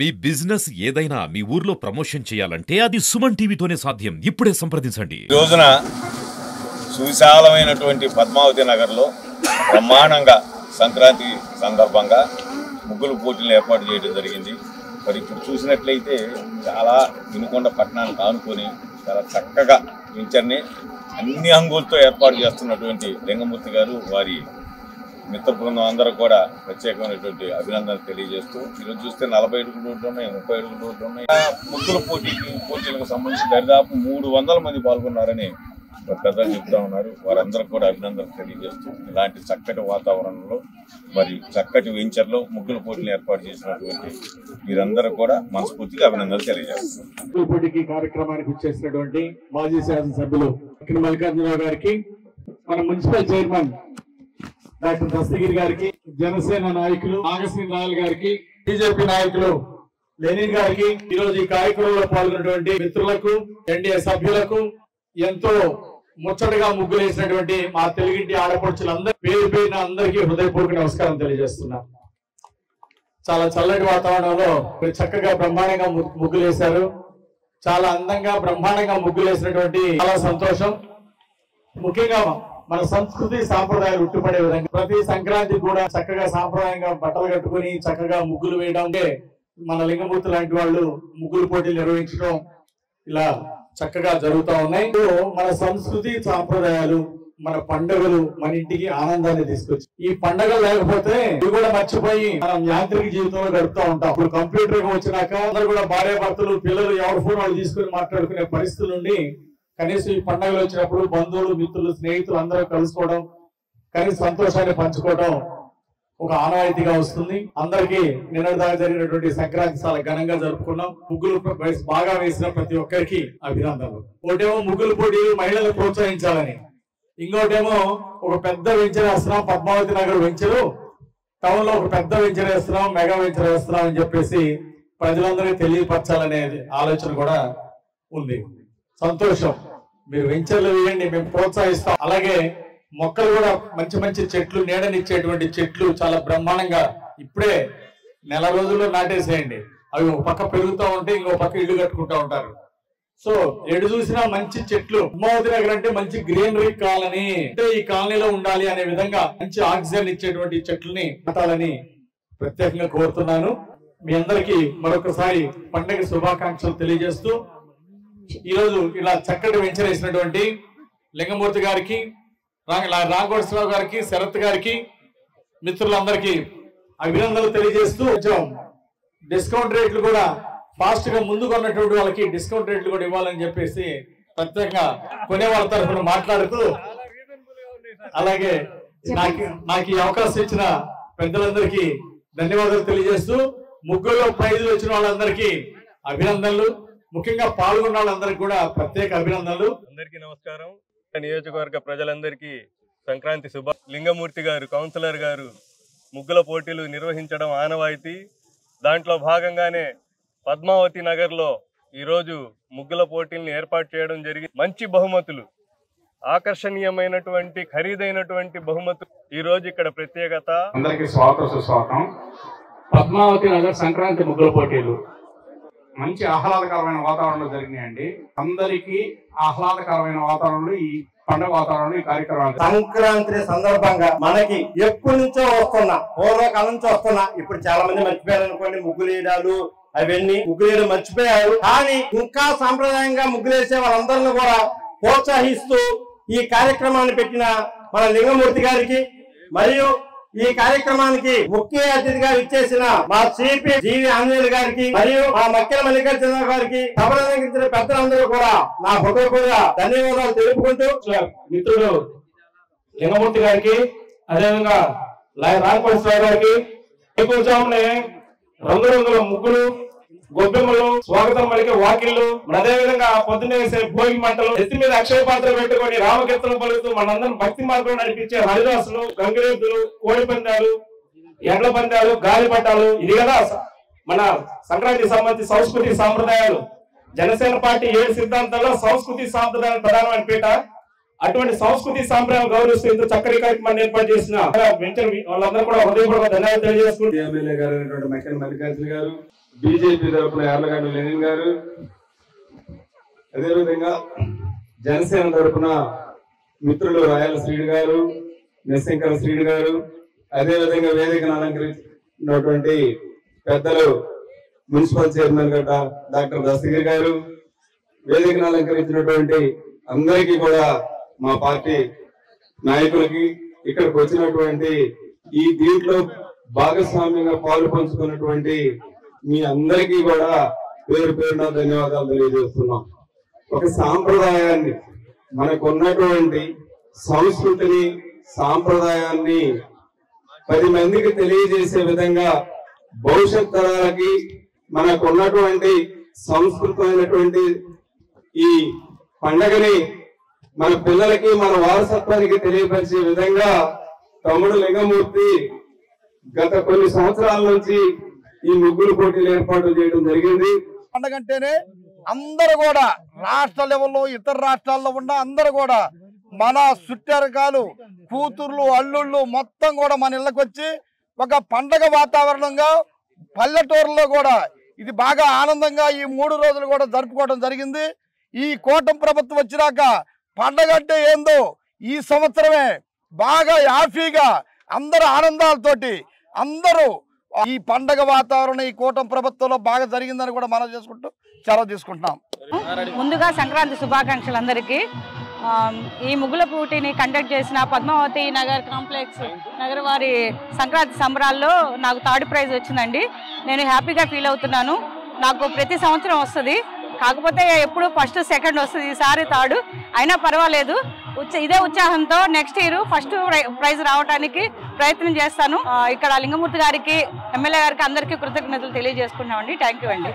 మీ business ఏదైనా మీ ఊర్లో promotion చేయాలంటే అది సుమన్ టీవీతోనే సాధ్యం. ఇప్పుడే సంప్రదించండి. ఈ రోజున సువిశాలమైనటువంటి పద్మావతి నగర్లో బ్రహ్మాండంగా సంక్రాంతి సందర్భంగా ముగ్గులు పోటీలు ఏర్పాటు చేయడం జరిగింది. మరి ఇప్పుడు చూసినట్లయితే చాలా వినుకొండ పట్టణానికి ఆనుకొని చాలా చక్కగా వెంచర్ని అన్ని హంగులతో ఏర్పాటు చేస్తున్నటువంటి లింగమూర్తి గారు వారి మిత్ర బృందం అందరూ కూడా ప్రత్యేకమైనటువంటి అభినందనలు తెలియజేస్తూ ఈరోజు చూస్తే 40 అడుగుల రోడ్లు ఉన్నాయి, 30 అడుగుల రోడ్లు ఉన్నాయి. ముగ్గుల పోటీలకు సంబంధించి దాదాపు 300 మంది పాల్గొన్నారని పెద్దలు చెప్తా ఉన్నారు. వారందరూ కూడా అభినందనలు తెలియజేస్తూ ఇలాంటి చక్కటి వాతావరణంలో మరి చక్కటి వెంచర్లో ముగ్గుల పోటీలు ఏర్పాటు చేసినటువంటి వీరందరూ కూడా మనస్ఫూర్తిగా అభినందనలు తెలియజేస్తున్నారు. ముగ్గుల పోటీకి కార్యక్రమానికి వచ్చేసినటువంటి మాజీ శాసనసభ్యులు మల్లికార్జునరావు గారికి, మన మున్సిపల్ చైర్మన్ డాక్టర్ దస్తగిరి గారికి, జనసేన నాయకులు నాగశ్రీ నాయల్ గారికి, బీజేపీ నాయకులు లెనిన్ గారికి, ఈరోజు ఈ కార్యక్రమంలో పాల్గొన్నటువంటి మిత్రులకు, ఎన్డీఏ సభ్యులకు, ఎంతో ముచ్చటగా ముగ్గులు వేసినటువంటి మా తెలుగింటి ఆడపడుచులందరూ పేరు పేరున అందరికీ హృదయపూర్వక నమస్కారం తెలియజేస్తున్నా. చాలా చల్లటి వాతావరణంలో మీరు చక్కగా బ్రహ్మాండంగా ముగ్గులు వేశారు. చాలా అందంగా బ్రహ్మాండంగా ముగ్గులు వేసినటువంటి చాలా సంతోషం. ముఖ్యంగా మన సంస్కృతి సాంప్రదాయాలు ఉట్టుపడే విధంగా ప్రతి సంక్రాంతి కూడా చక్కగా సాంప్రదాయంగా బట్టలు కట్టుకుని చక్కగా ముగ్గులు వేయడం, మన లింగమూర్తి లాంటి వాళ్ళు ముగ్గులు పోటీలు నిర్వహించడం ఇలా చక్కగా జరుగుతూ ఉన్నాయి. మన సంస్కృతి సాంప్రదాయాలు, మన పండుగలు మన ఇంటికి ఆనందాన్ని తీసుకొచ్చి, ఈ పండుగలు లేకపోతే ఇవి కూడా మర్చిపోయి మనం యాంత్రిక జీవితంలో గడుపుతూ ఉంటాం. ఇప్పుడు కంప్యూటర్ వచ్చినాక అందరూ కూడా భార్య భర్తలు పిల్లలు ఎవరి ఫోన్ వాళ్ళు తీసుకుని మాట్లాడుకునే పరిస్థితుల నుండి కనీసం ఈ పండుగలు వచ్చినప్పుడు బంధువులు మిత్రులు స్నేహితులు అందరూ కలుసుకోవడం, కనీసం సంతోషాన్ని పంచుకోవడం ఒక ఆనవాయితీగా వస్తుంది. అందరికీ నిన్నటిదాకా జరిగినటువంటి సంక్రాంతి చాలా ఘనంగా జరుపుకున్నాం. ముగ్గులు బాగా వేసిన ప్రతి ఒక్కరికి అభినందనలు. ఒకటేమో ముగ్గులు పోటీ మహిళలను ప్రోత్సహించాలని, ఇంకోటేమో ఒక పెద్ద వెంచర్ వేస్తున్నాం, పద్మావతి నగర్ వెంచరు టౌన్ లో ఒక పెద్ద వెంచర్ వేస్తున్నాం, మెగా వెంచర్ వేస్తున్నాం అని చెప్పేసి ప్రజలందరికీ తెలియపరచాలనే ఆలోచన కూడా ఉంది. సంతోషం. మీరు వెంచర్లు వేయండి, మేము ప్రోత్సహిస్తాం. అలాగే మొక్కలు కూడా మంచి మంచి చెట్లు, నీడనిచ్చేటువంటి చెట్లు చాలా బ్రహ్మాండంగా ఇప్పుడే నెల రోజుల్లో నాటేసేయండి. అవి ఒక పక్క పెరుగుతూ ఉంటే ఇంకో పక్క ఇల్లు కట్టుకుంటూ ఉంటారు. సో ఎటు చూసినా మంచి చెట్లు. పద్మావతి నగర్ అంటే మంచి గ్రీనరీ కాలనీ, అంటే ఈ కాలనీలో ఉండాలి అనే విధంగా మంచి ఆక్సిజన్ ఇచ్చేటువంటి చెట్లని నాటాలని ప్రత్యేకంగా కోరుతున్నాను. మీ అందరికీ మరొకసారి పండుగ శుభాకాంక్షలు తెలియజేస్తూ, ఈరోజు ఇలా చక్కటి వెంచర్ వేసినటువంటి లింగమూర్తి గారికి, రాఘవేశ్వరరావు గారికి, శరత్ గారికి, మిత్రులందరికీ అభినందనలు తెలియజేస్తూ, కొంచెం డిస్కౌంట్ రేట్లు కూడా ఫాస్ట్ గా ముందు కొన్నటువంటి వాళ్ళకి డిస్కౌంట్ రేట్లు కూడా ఇవ్వాలని చెప్పేసి ప్రత్యేకంగా కొనే వాళ్ళ తరఫున మాట్లాడుతూ, అలాగే నాకు ఈ అవకాశం ఇచ్చిన పెద్దలందరికీ ధన్యవాదాలు తెలియజేస్తూ, ముగ్గురులో ప్రైజులు వచ్చిన వాళ్ళందరికీ అభినందనలు, ముఖ్యంగా పాల్గొన్న వాళ్ళందరికీ కూడా ప్రత్యేక అభినందనలు. అందరికీ నమస్కారం. నియోజకవర్గ ప్రజలందరికీ సంక్రాంతి శుభ. లింగమూర్తి గారు, కౌన్సిలర్ గారు ముగ్గుల పోటీలు నిర్వహించడం ఆనవాయితీ. దాంట్లో భాగంగానే పద్మావతి నగర్లో ఈరోజు ముగ్గుల పోటీలను ఏర్పాటు చేయడం జరిగింది. మంచి బహుమతులు, ఆకర్షణీయమైనటువంటి ఖరీదైనటువంటి బహుమతులు ఈరోజు ఇక్కడ ప్రత్యేకత. అందరికీ స్వాగతం, సుస్వాగతం. పద్మావతి నగర్ సంక్రాంతి ముగ్గుల పోటీలు మంచి ఆహ్లాదకరమైన వాతావరణంలో జరిగినాయండి. అందరికీ ఆహ్లాదకరమైన వాతావరణంలో ఈ పండుగ వాతావరణంలో ఈ కార్యక్రమాలు. సంక్రాంతి సందర్భంగా మనకి ఎప్పటి నుంచో వస్తున్నా, పూర్వకాలం నుంచి వస్తున్నా, ఇప్పుడు చాలా మంది మర్చిపోయారు అనుకోండి, ముగ్గులు వేయడాలు అవన్నీ ముగ్గులు వేయడం మర్చిపోయారు. కానీ ఇంకా సాంప్రదాయంగా ముగ్గులు వేసే వాళ్ళందరినీ కూడా ప్రోత్సహిస్తూ ఈ కార్యక్రమాన్ని పెట్టిన మన లింగమూర్తి గారికి, మరియు ఈ కార్యక్రమానికి ముఖ్య అతిథిగా ఇచ్చేసిన మా సిపి జీవి ఆంజనేయులు గారికి, మరియు మా మక్కెల మల్లికార్జునరావు గారికి, సభలందించిన పెద్దలందరూ కూడా నా హృదయపూర్వక ధన్యవాదాలు తెలుపుకుంటూ, మిత్రుడు లింగమూర్తి గారికి, అదేవిధంగా రాఘవేశ్వరరావు గారికి ఎక్కువనే రంగురంగుల ముగ్గులు, గొబ్బెమ్మలు, స్వాగతం పలికే వాకిళ్లు, అదే విధంగా పొద్దున్నే వేసే భోగి మంటలు, ఎత్తి మీద అక్షయ పాత్ర పెట్టుకొని రామకీర్తనలు పలుకుతూ మనందరం భక్తి మార్గంలో నడిపించే హరిదాసులు, గంగిరెద్దులు, కోడి పందాలు, ఎడ్ల పందాలు, గాలి పట్టాలు, ఇది కదా మన సంక్రాంతి సంబంధించి సంస్కృతి సాంప్రదాయాలు. జనసేన పార్టీ 7 సిద్ధాంతాల్లో సంస్కృతి సాంప్రదాయాలు ప్రధానమైన పీట. అటువంటి సంస్కృతి సాంప్రదాయం గౌరవిస్తూ ఇంత చక్కటి కార్యక్రమాన్ని ఏర్పాటు చేసిన వెంచర్ వాళ్ళందరూ కూడా హృదయపూర్వక ధన్యవాదాలు తెలియజేసుకుంటూ, ఎమ్మెల్యే గారు అయినటువంటి మక్కెల మల్లికార్జున గారు, బీజేపీ తరఫున యార్లగడ్డ లెనిన్ గారు, అదేవిధంగా జనసేన తరఫున మిత్రులు రాయల శ్రీడు గారు, నిశంకర శ్రీడు గారు, అదేవిధంగా వేదికను అలంకరించినటువంటి పెద్దలు మున్సిపల్ చైర్మన్ గడ్డ డాక్టర్ దస్తగిరి గారు, వేదికను అలంకరించినటువంటి అందరికీ కూడా మా పార్టీ నాయకులకి, ఇక్కడికి వచ్చినటువంటి ఈ దీంట్లో భాగస్వామ్యంగా పాలు పంచుకున్నటువంటి మీ అందరికీ కూడా పేరు పేరున ధన్యవాదాలు తెలియజేస్తున్నాం. ఒక సాంప్రదాయాన్ని, మనకున్నటువంటి సంస్కృతిని, సాంప్రదాయాన్ని 10 మందికి తెలియజేసే విధంగా భవిష్యత్ తరాలకి మనకున్నటువంటి సంస్కృతమైనటువంటి ఈ పండగని మన పిల్లలకి, మన వారసత్వానికి తెలియపరిచే విధంగా తమ్ముడు లింగమూర్తి గత కొన్ని సంవత్సరాల నుంచి ఈ ముగ్గులు పోటీలు ఏర్పాటు చేయడం జరిగింది. పండగంటేనే అందరూ కూడా రాష్ట్ర లెవెల్లో, ఇతర రాష్ట్రాల్లో ఉన్న అందరూ కూడా మన సుట్టరకాలు, కూతుర్లు, అల్లుళ్ళు మొత్తం కూడా మన ఇళ్ళకి వచ్చి ఒక పండగ వాతావరణంగా పల్లెటూరులో కూడా ఇది బాగా ఆనందంగా ఈ 3 రోజులు కూడా జరుపుకోవడం జరిగింది. ఈ కూటమి ప్రభుత్వం వచ్చినాక పండగ అంటే ఏందో ఈ సంవత్సరమే బాగా హ్యాపీగా అందరూ ఆనందాలతోటి అందరూ ఈ పండగ వాతావరణం ఈ కూటమి ప్రభుత్వంలో బాగా జరిగిందని కూడా మనం చేసుకుంటూ సెలవు తీసుకుంటున్నాం. ముందుగా సంక్రాంతి శుభాకాంక్షలు అందరికీ. ఈ ముగ్గుల పోటీని కండక్ట్ చేసిన పద్మావతి నగర్ కాంప్లెక్స్ నగరవారి సంక్రాంతి సంబరాల్లో నాకు 3rd ప్రైజ్ వచ్చిందండి. నేను హ్యాపీగా ఫీల్ అవుతున్నాను. నాకు ప్రతి సంవత్సరం వస్తుంది, కాకపోతే ఎప్పుడు 1st, 2nd వస్తుంది. ఈసారి 3rd అయినా పర్వాలేదు. ఇదే ఉత్సాహంతో నెక్స్ట్ ఇయర్ 1st ప్రైజ్ రావడానికి ప్రయత్నం చేస్తాను. ఇక్కడ లింగమూర్తి గారికి, ఎమ్మెల్యే గారికి అందరికీ కృతజ్ఞతలు తెలియజేసుకున్నామండి. థ్యాంక్ యూ అండి.